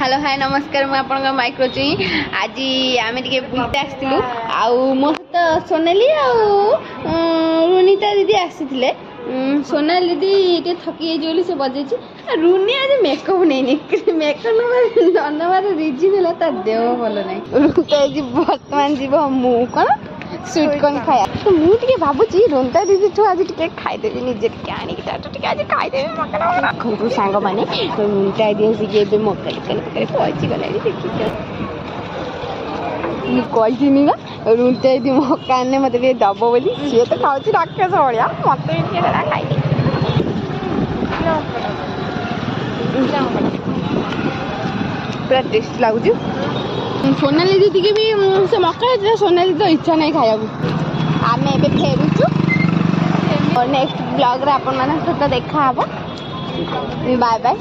Hello hi नमस्कार मुझे आपन माइक्रो चुई आज आम टे बुलते आसलु मो सहित सोनाली रुनीता दीदी आसी सोनाली दीदी टे थकी जाइए से बजे रुनी आज मेकअप नहीं मेकअप ननबार रिजन है देह भल ना रुनीता बर्तमान जीव मु कौन स्वीट कॉर्न खाया तो मुझे भावुची रुनीता दीदी ठू आज खाईदेवी निजे आज खाईदेवी सांग मैंने रुनीता दीदी आसिक मका दुकान पाखे पहुँची गला देखिए कही ना रुनीता दीदी मका आने मत दब बोली सी तो खाऊँ राक्षस भाया मत खाई पूरा टेस्ट लगुच सोनाली दीदी की भी से मका सोनाली तो इच्छा नहीं खाया आम ए फेरुचु नेक्स्ट ब्लॉग रे आपण मान सहित देखा बाय बाय।